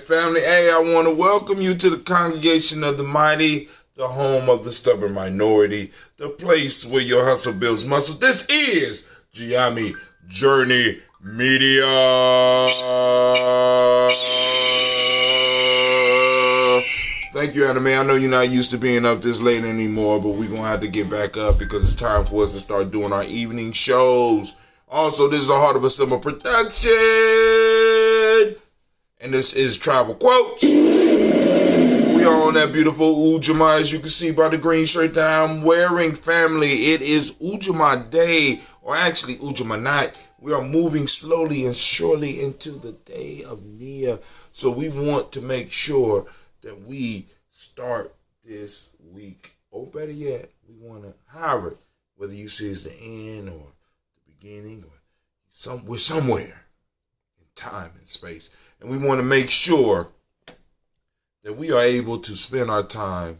Family, hey, I want to welcome you to the congregation of the mighty, the home of the stubborn minority, the place where your hustle builds muscle. This is Gye-Nyame Journey Media. Thank you, Anime. I know you're not used to being up this late anymore, but we're going to have to get back up because it's time for us to start doing our evening shows. Also, this is a Heart of a Simple production. And this is Travel Quotes. We are on that beautiful Ujamaa, as you can see by the green shirt that I'm wearing, family. It is Ujamaa Day, or actually Ujamaa Night. We are moving slowly and surely into the day of Nia. So we want to make sure that we start this week. Or better yet, we want to hire it, whether you see it's the end or the beginning or we're somewhere in time and space. And we want to make sure that we are able to spend our time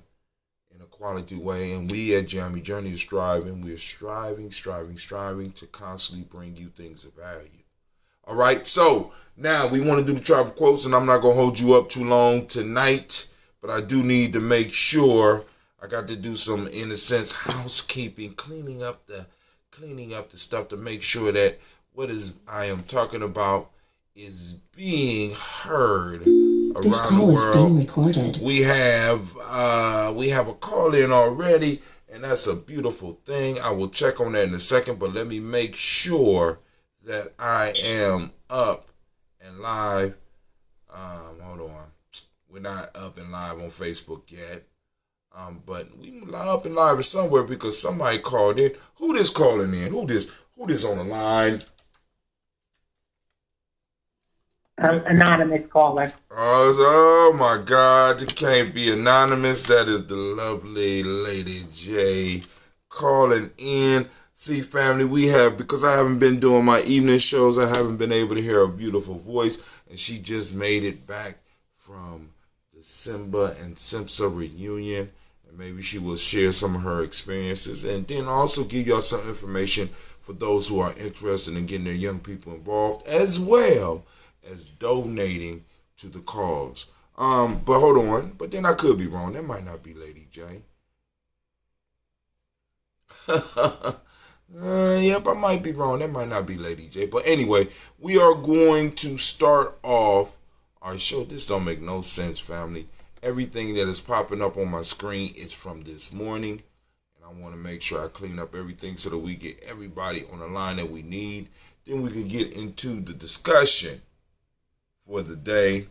in a quality way. And we at Gye-Nyame Journey are striving. We are striving to constantly bring you things of value. All right. So now we want to do the travel quotes, and I'm not going to hold you up too long tonight, but I do need to make sure I got to do some, in a sense, housekeeping, cleaning up the stuff to make sure that what I am talking about is being heard around this call the is world. being recorded. We have a call in already, and that's a beautiful thing. I will check on that in a second, but let me make sure that I am up and live. Hold on, we're not up and live on Facebook yet, but we up and live somewhere because somebody called in. Who this calling in? Who this on the line? Anonymous caller. Oh my God, it can't be anonymous. That is the lovely Lady J calling in. See, family, because I haven't been doing my evening shows, I haven't been able to hear a beautiful voice, and she just made it back from the Simba and Simpsa reunion, and maybe she will share some of her experiences, and then also give y'all some information for those who are interested in getting their young people involved, as well as donating to the cause. But hold on, but then I could be wrong. That might not be Lady J. Yep, I might be wrong. That might not be Lady J. But anyway, we are going to start off our show. This don't make no sense, family. Everything that is popping up on my screen is from this morning. And I want to make sure I clean up everything so that we get everybody on the line that we need. Then we can get into the discussion for the day.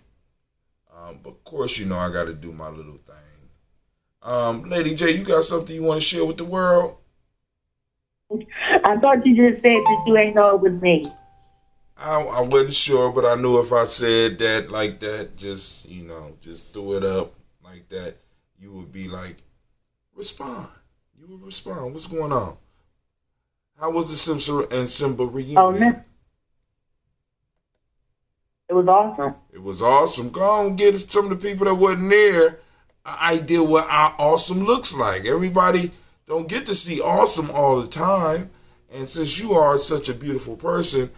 But of course, you know I got to do my little thing. Lady J, you got something you want to share with the world? I thought you just said that you ain't know it was me. I wasn't sure, but I knew if I said that like that, just threw it up like that, you would be like, respond. You would respond. What's going on? How was the Simpson and Simba reunion? Oh, no. It was awesome. It was awesome. Go on and get some of the people that wasn't there an idea what our awesome looks like. Everybody don't get to see awesome all the time. And since you are such a beautiful person,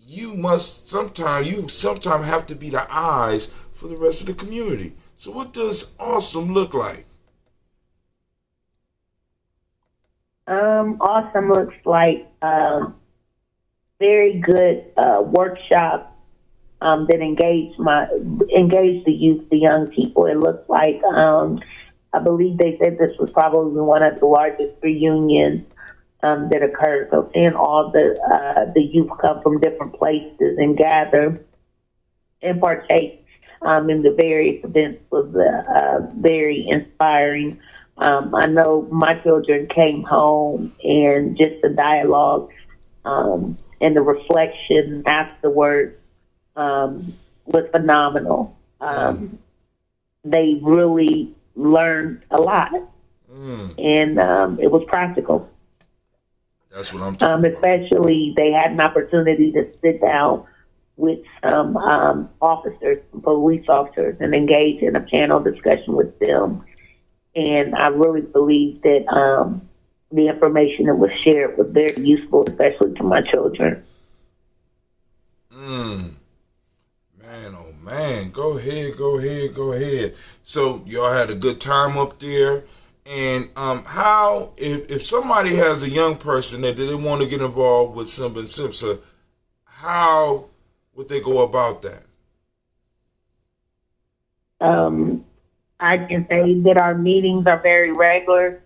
you sometimes have to be the eyes for the rest of the community. So what does awesome look like? Awesome looks like very good workshop that engage the youth, the young people. It looks like I believe they said this was probably one of the largest reunions that occurred. So seeing all the youth come from different places and gather and partake in the various events was very inspiring. I know my children came home and just the dialogue and the reflection afterwards was phenomenal. They really learned a lot, and it was practical. That's what I'm talking about. Especially, they had an opportunity to sit down with some officers, police officers, and engage in a panel discussion with them. And I really believe that the information that was shared was very useful, especially to my children. Man, oh man, go ahead. So y'all had a good time up there. And how, if somebody has a young person that they want to get involved with Simba and Simpsa, how would they go about that? I can say that our meetings are very regular.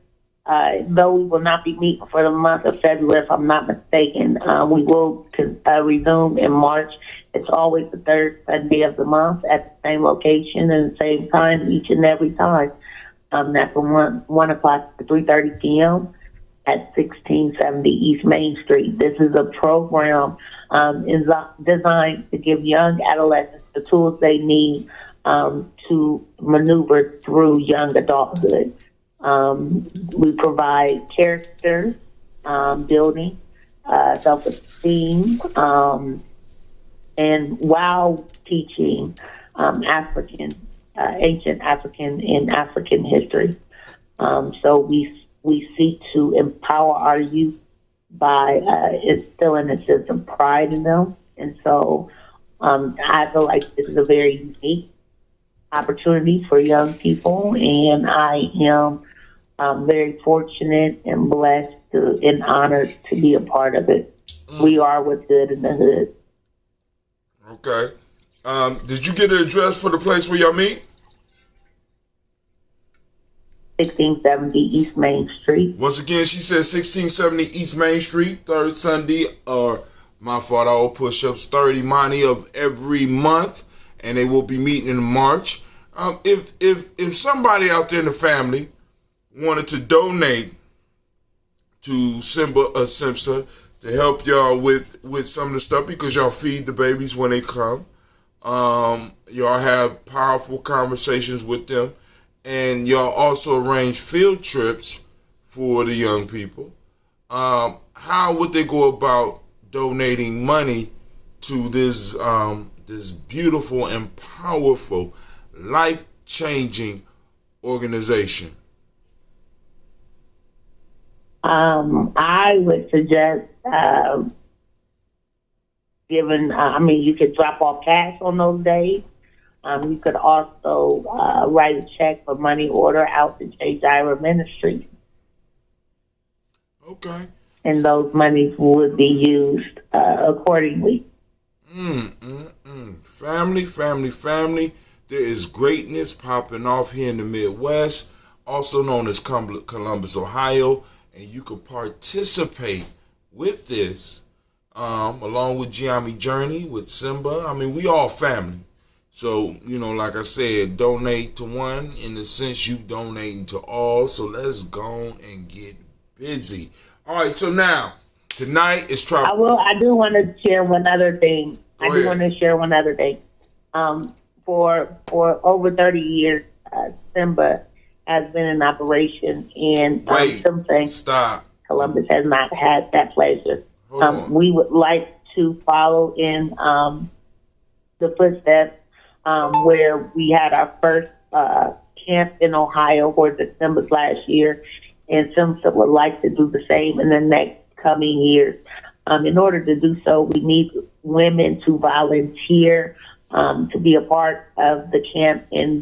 Though we will not be meeting for the month of February, if I'm not mistaken. We will resume in March. It's always the third Sunday of the month at the same location and the same time each and every time. That's from 1 o'clock to 3:30 p.m. at 1670 East Main Street. This is a program designed to give young adolescents the tools they need to maneuver through young adulthood. We provide character building, self-esteem, and while teaching ancient African and African history. So we seek to empower our youth by instilling a sense of pride in them. And so I feel like this is a very unique opportunity for young people, and I am very fortunate and blessed and honored to be a part of it. We are what's good in the hood. Okay. Did you get an address for the place where y'all meet? 1670 East Main Street. Once again, she said 1670 East Main Street, third Sunday, or my fault, all push-ups, 30 money of every month, and they will be meeting in March. If somebody out there in the family wanted to donate to Simba or Simpsa to help y'all with some of the stuff, because y'all feed the babies when they come, y'all have powerful conversations with them, and y'all also arrange field trips for the young people. How would they go about donating money to this beautiful and powerful, life life-changing organization? I would suggest you could drop off cash on those days. You could also write a check for money order out to Gye-Nyame Ministries. Okay. And those monies would be used accordingly. Family. There is greatness popping off here in the Midwest, also known as Columbus, Ohio, and you can participate with this along with Gye-Nyame Journey, with Simba. I mean, we all family. So, like I said, donate to one in the sense you donating to all. So let's go and get busy. All right, so now, tonight is Tropical. I do want to share one other thing. For over 30 years, Simba has been in operation, and some things stop. Columbus has not had that pleasure. We would like to follow in the footsteps where we had our first camp in Ohio for the Simbas last year, and Simba would like to do the same in the next coming years. In order to do so, we need women to volunteer to be a part of the camp and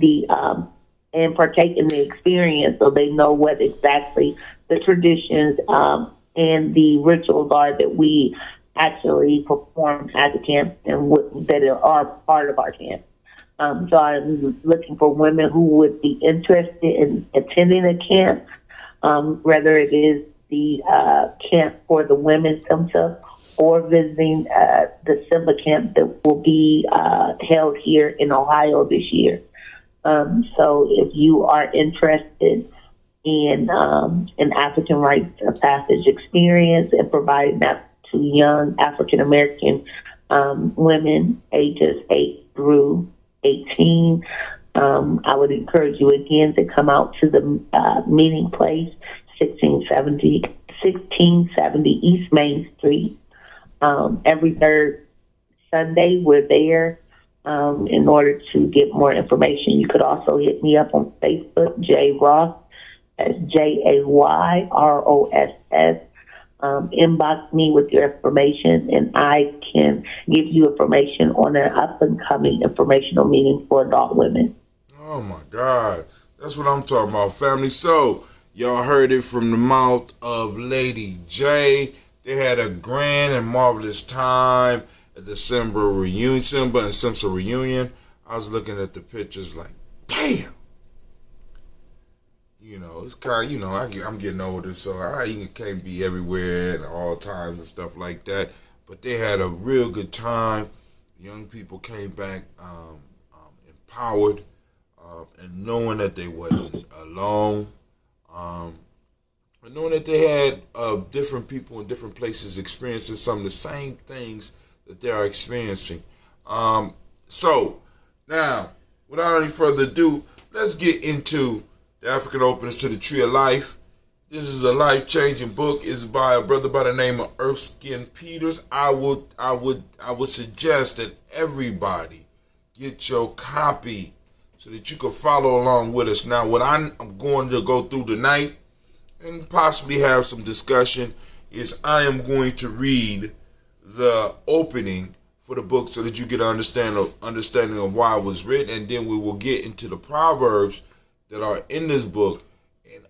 and partake in the experience, so they know what exactly the traditions and the rituals are that we actually perform at the camp and that are part of our camp. So I'm looking for women who would be interested in attending a camp, whether it is the camp for the women themselves or visiting the Simba camp that will be held here in Ohio this year. So if you are interested in an African rites of passage experience and providing that to young African American women ages 8 through 18, I would encourage you again to come out to the meeting place, 1670 East Main Street. Every third Sunday, we're there. In order to get more information, you could also hit me up on Facebook, J Ross, that's JAYROSS. Inbox me with your information, and I can give you information on an up and coming informational meeting for adult women. Oh my God, that's what I'm talking about, family. So y'all heard it from the mouth of Lady J. They had a grand and marvelous time at the Simba and Simpson reunion. I was looking at the pictures like, damn. It's kind of, I'm getting older, so I can't be everywhere at all times and stuff like that. But they had a real good time. Young people came back empowered and knowing that they wasn't alone. And knowing that they had different people in different places experiencing some of the same things that they are experiencing. So, now, without any further ado, let's get into the African Openings to the Tree of Life. This is a life-changing book. It's by a brother by the name of Erskine Peters. I would suggest that everybody get your copy so that you can follow along with us. Now, what I'm going to go through tonight and possibly have some discussion is I am going to read the opening for the book so that you get an understanding of why it was written, and then we will get into the proverbs that are in this book. And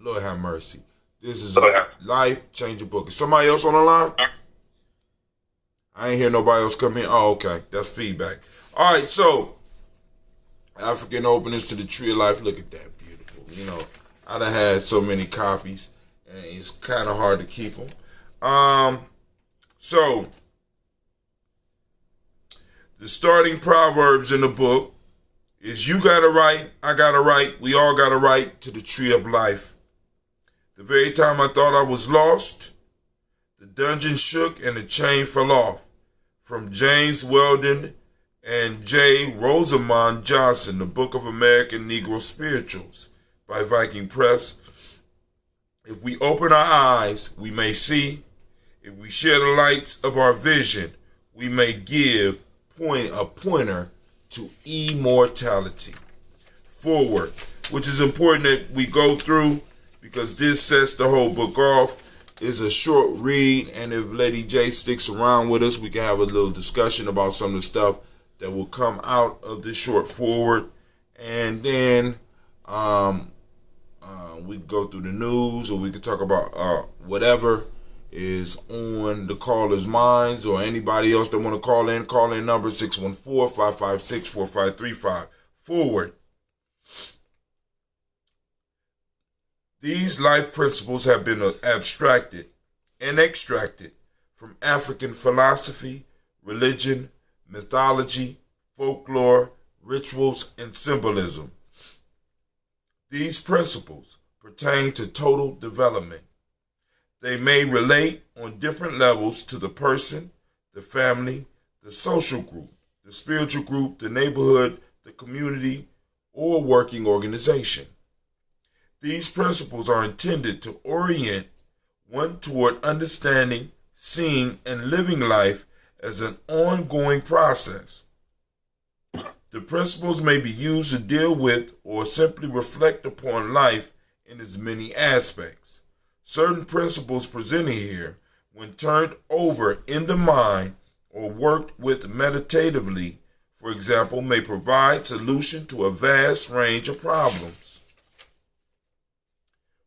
Lord have mercy, this is a life-changing book. Is somebody else on the line? I ain't hear nobody else come in. Oh, okay, that's feedback. All right, so African Openings to the Tree of Life. Look at that, beautiful. I done had so many copies, and it's kind of hard to keep them. So the starting proverbs in the book is: you got a right, I got a right, we all got a right to the tree of life. The very time I thought I was lost, the dungeon shook and the chain fell off. From James Weldon and J. Rosamond Johnson, The Book of American Negro Spirituals by Viking Press. If we open our eyes, we may see. If we share the lights of our vision, we may give a pointer to immortality. Forward, which is important that we go through because this sets the whole book off. Is a short read, and if Lady J sticks around with us, we can have a little discussion about some of the stuff that will come out of this short forward, and then we can go through the news, or we can talk about whatever is on the caller's minds, or anybody else that want to call in. Call in number 614-556-4535. Forward. These life principles have been abstracted and extracted from African philosophy, religion, mythology, folklore, rituals, and symbolism. These principles pertain to total development. They may relate on different levels to the person, the family, the social group, the spiritual group, the neighborhood, the community, or working organization. These principles are intended to orient one toward understanding, seeing, and living life as an ongoing process. The principles may be used to deal with or simply reflect upon life in its many aspects. Certain principles presented here, when turned over in the mind or worked with meditatively, for example, may provide solution to a vast range of problems.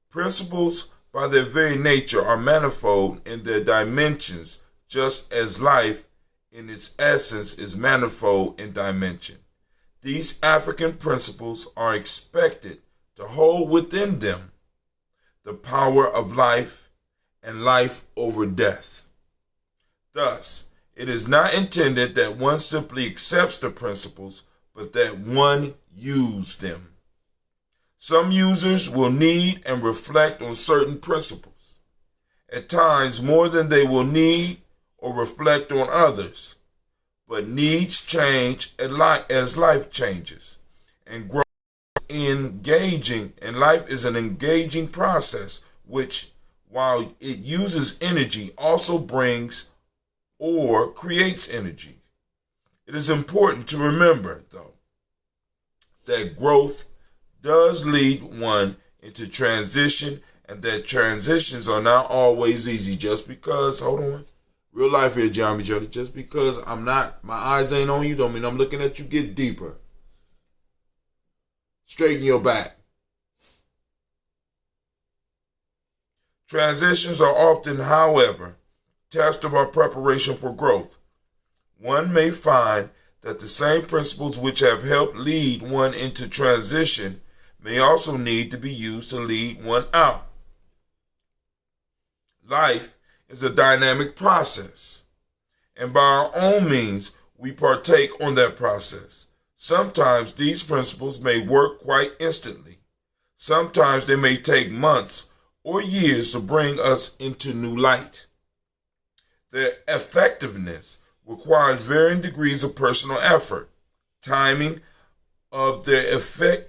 Principles, by their very nature, are manifold in their dimensions, just as life, in its essence, is manifold in dimension. These African principles are expected to hold within them the power of life and life over death. Thus, it is not intended that one simply accepts the principles, but that one uses them. Some users will need and reflect on certain principles, at times more than they will need or reflect on others. But needs change as life changes and grows. Engaging, and life is an engaging process which, while it uses energy, also brings or creates energy. It is important to remember, though, that growth does lead one into transition, and that transitions are not always easy. Just because, hold on, real life here, Gye-Nyame Jody, just because my eyes ain't on you don't mean I'm looking at you. Get deeper. Straighten your back. Transitions are often, however, tests of our preparation for growth. One may find that the same principles which have helped lead one into transition may also need to be used to lead one out. Life is a dynamic process, and by our own means, we partake on that process. Sometimes these principles may work quite instantly. Sometimes they may take months or years to bring us into new light. Their effectiveness requires varying degrees of personal effort. Timing of their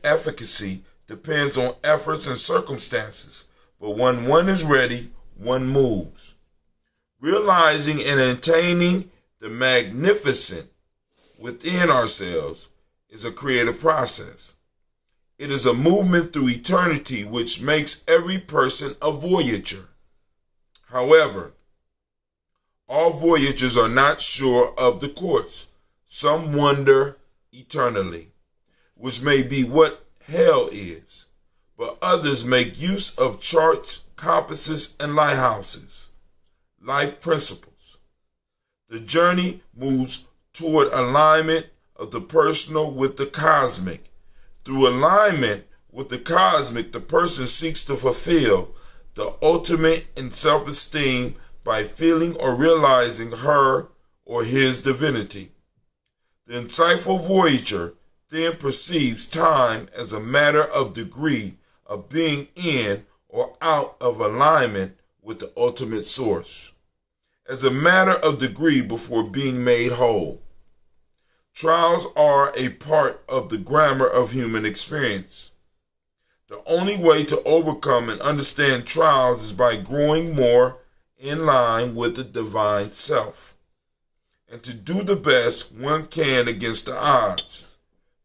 efficacy depends on efforts and circumstances, but when one is ready, one moves. Realizing and attaining the magnificent within ourselves is a creative process. It is a movement through eternity which makes every person a voyager. However, all voyagers are not sure of the course. Some wander eternally, which may be what hell is, but others make use of charts, compasses, and lighthouses. Life principles. The journey moves toward alignment of the personal with the cosmic. Through alignment with the cosmic, the person seeks to fulfill the ultimate in self-esteem by feeling or realizing her or his divinity. The insightful voyager then perceives time as a matter of degree of being in or out of alignment with the ultimate source, as a matter of degree before being made whole. Trials are a part of the grammar of human experience. The only way to overcome and understand trials is by growing more in line with the divine self, and to do the best one can against the odds.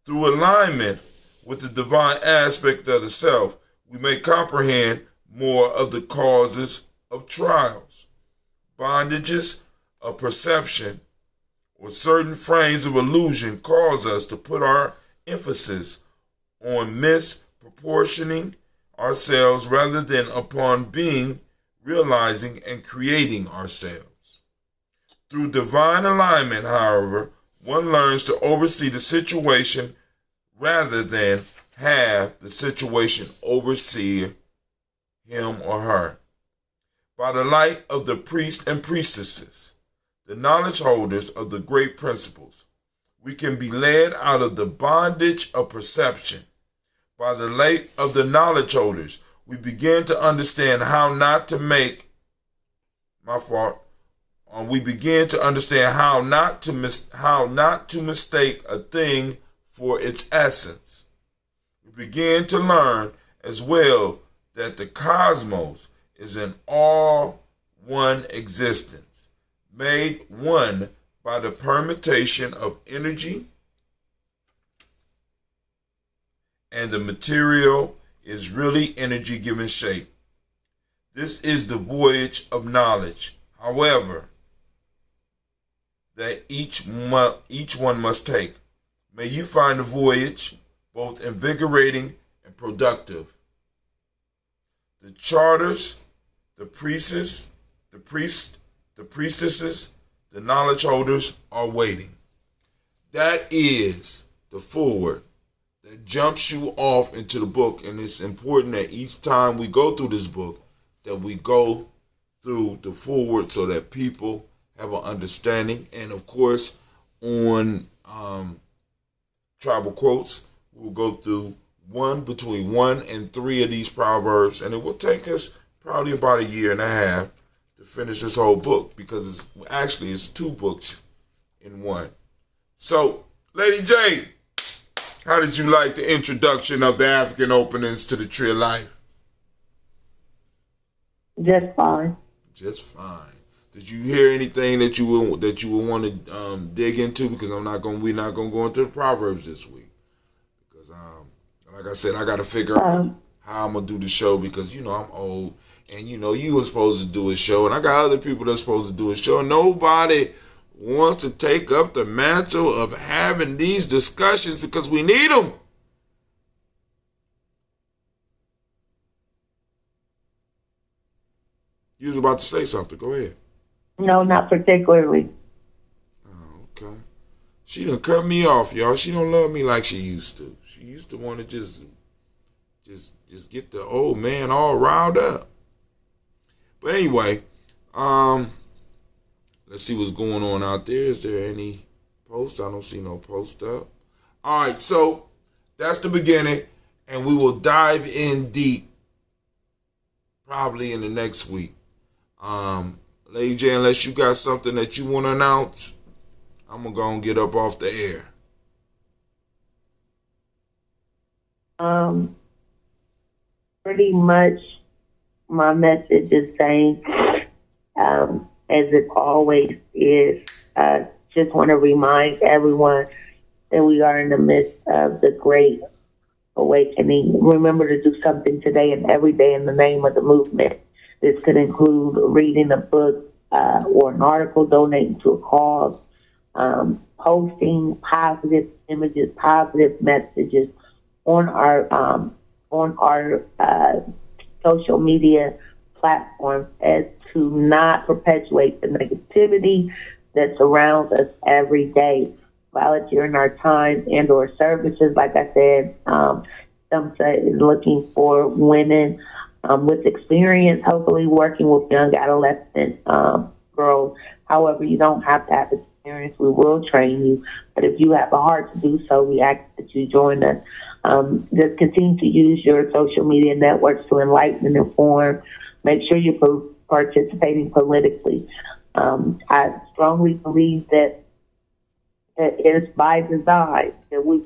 Through alignment with the divine aspect of the self, we may comprehend more of the causes of trials, bondages of perception, or certain frames of illusion cause us to put our emphasis on misproportioning ourselves rather than upon being, realizing, and creating ourselves. Through divine alignment, however, one learns to oversee the situation rather than have the situation oversee him or her. By the light of the priests and priestesses, the knowledge holders of the great principles, we can be led out of the bondage of perception. By the light of the knowledge holders, we begin to understand how not to make we begin to understand how not to mistake a thing for its essence. We begin to learn as well that the cosmos is an all one existence, made one by the permutation of energy, and the material is really energy given shape. This is the voyage of knowledge, however, that each one must take. May you find the voyage both invigorating and productive. The charters, the priestesses, the knowledge holders are waiting. That is the forward that jumps you off into the book, and it's important that each time we go through this book that we go through the forward so that people have an understanding. And of course, on Tribal Quotes, we'll go through between 1 and 3 of these proverbs, and it will take us probably about a year and a half to finish this whole book, because it's 2 books in one. So, Lady J, how did you like the introduction of the African openings to the Tree of Life? Just fine. Just fine. Did you hear anything that you would want to dig into? Because we're not gonna go into the proverbs this week, because like I said, I got to figure out how I'm gonna do the show, because I'm old, and you were supposed to do a show, and I got other people that's supposed to do a show. Nobody wants to take up the mantle of having these discussions because we need them. You was about to say something. Go ahead. No, not particularly. Oh, okay. She done cut me off, y'all. She don't love me like she used to. She used to want to just get the old man all riled up. But anyway, let's see what's going on out there. Is there any posts? I don't see no post up. All right, so that's the beginning, and we will dive in deep probably in the next week. Lady J, unless you got something that you want to announce, I'm going to go and get up off the air. Pretty much my message is saying, as it always is, just want to remind everyone that we are in the midst of the great awakening. Remember to do something today and every day in the name of the movement. This could include reading a book or an article, donating to a cause, posting positive images, positive messages on our social media platforms, as to not perpetuate the negativity that surrounds us every day. Volunteering our time and or services, like I said, some say is looking for women with experience, hopefully working with young adolescent girls. However, you don't have to have experience. We will train you. But if you have a heart to do so, we ask that you join us. Just continue to use your social media networks to enlighten and inform. Make sure you're participating politically. I strongly believe that it is by design that we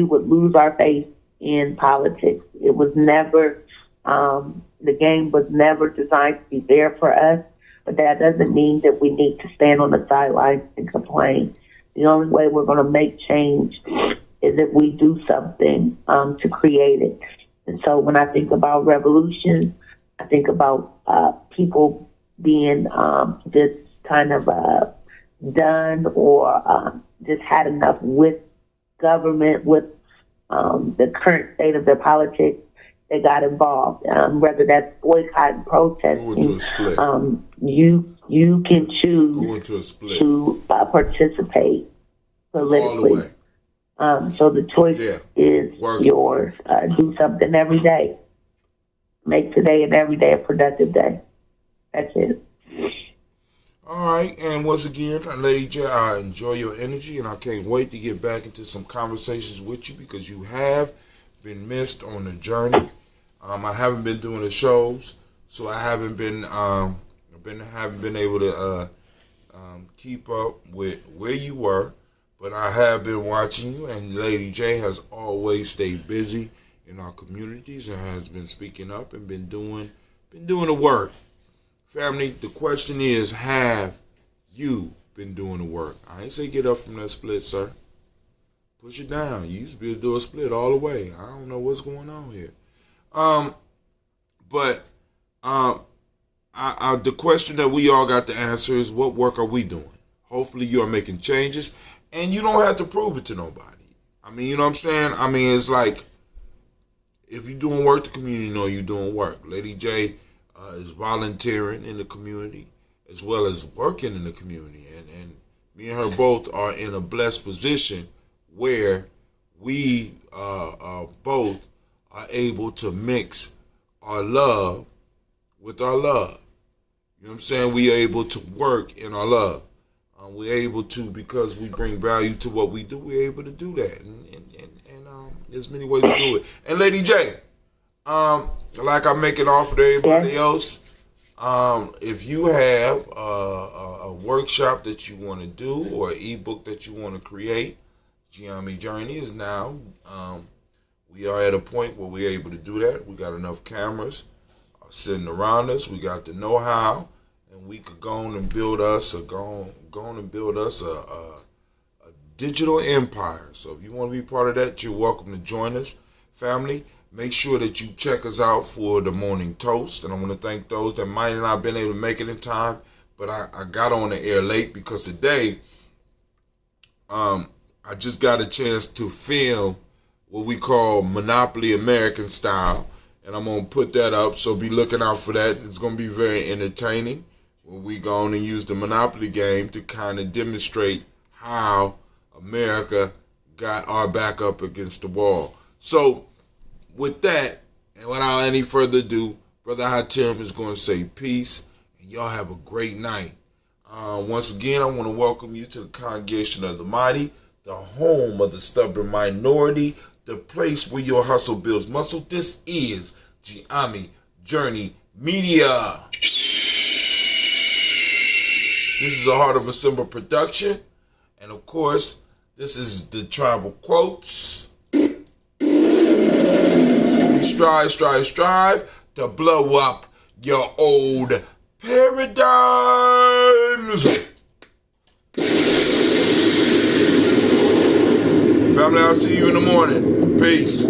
would lose our faith in politics. It was never, the game was never designed to be there for us, but that doesn't mean that we need to stand on the sidelines and complain. The only way we're going to make change is if we do something to create it. And so when I think about revolution, I think about people being just kind of done or just had enough with government, with the current state of their politics. They got involved, whether that's boycott and protesting. You can choose to participate politically. So the choice is yours. Do something every day. Make today and every day a productive day. That's it. All right, and once again, Lady J, I enjoy your energy, and I can't wait to get back into some conversations with you because you have been missed on the journey. I haven't been doing the shows, so I haven't been able to keep up with where you were, but I have been watching you, and Lady J has always stayed busy in our communities and has been speaking up and been doing the work. Family, the question is, have you been doing the work? I ain't say get up from that split, sir. Push it down. You used to be able to do a split all the way. I don't know what's going on here. The question that we all got to answer is, what work are we doing? Hopefully you are making changes, and you don't have to prove it to nobody. I mean, you know what I'm saying? I mean, it's like, if you're doing work, the community know you're doing work. Lady J is volunteering in the community as well as working in the community. And me and her both are in a blessed position where we both are able to mix our love with our love. You know what I'm saying? We are able to work in our love. We're able to, because we bring value to what we do, we're able to do that. And there's many ways to do it. And Lady J, like I make an offer to everybody else, if you have a workshop that you want to do or an ebook that you want to create, Gye-Nyame Journey is now. We are at a point where we're able to do that. We got enough cameras sitting around us. We got the know-how, and we could go on and build us a digital empire. So if you want to be part of that, you're welcome to join us. Family, make sure that you check us out for the morning toast. And I want to thank those that might not have been able to make it in time, but I got on the air late because today I just got a chance to film what we call Monopoly American Style. And I'm going to put that up, so be looking out for that. It's going to be very entertaining when we go on and use the Monopoly game to kind of demonstrate how America got our back up against the wall. So with that, and without any further ado, Brother Hatim is going to say peace, and y'all have a great night. Once again, I want to welcome you to the Congregation of the Mighty, the home of the stubborn minority, the place where your hustle builds muscle. This is Gye-Nyame Journey Media. This is a Heart of December production. And of course, this is the Tribal Quotes. We strive to blow up your old paradigms. Family, I'll see you in the morning. Peace.